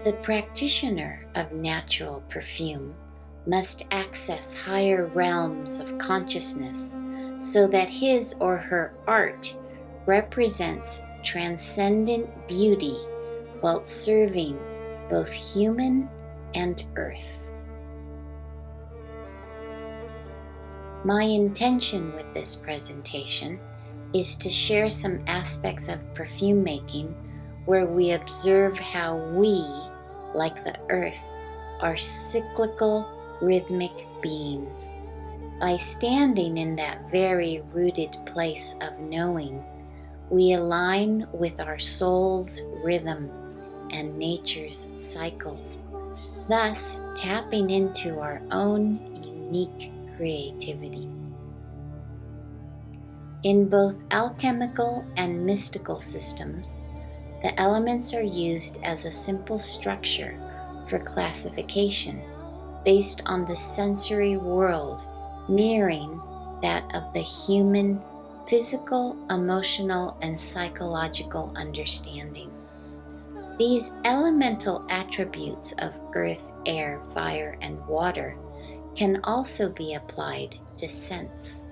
The practitioner of natural perfume must access higher realms of consciousness so that his or her art represents transcendent beauty while serving both human and earth. My intention with this presentation is to share some aspects of perfume making where we observe how we, like the earth, are cyclical, rhythmic beings. By standing in that very rooted place of knowing, we align with our soul's rhythm and nature's cycles, thus tapping into our own unique creativity. In both alchemical and mystical systems, the elements are used as a simple structure for classification based on the sensory world mirroring that of the human physical, emotional, and psychological understanding. These elemental attributes of earth, air, fire, and water can also be applied to scents.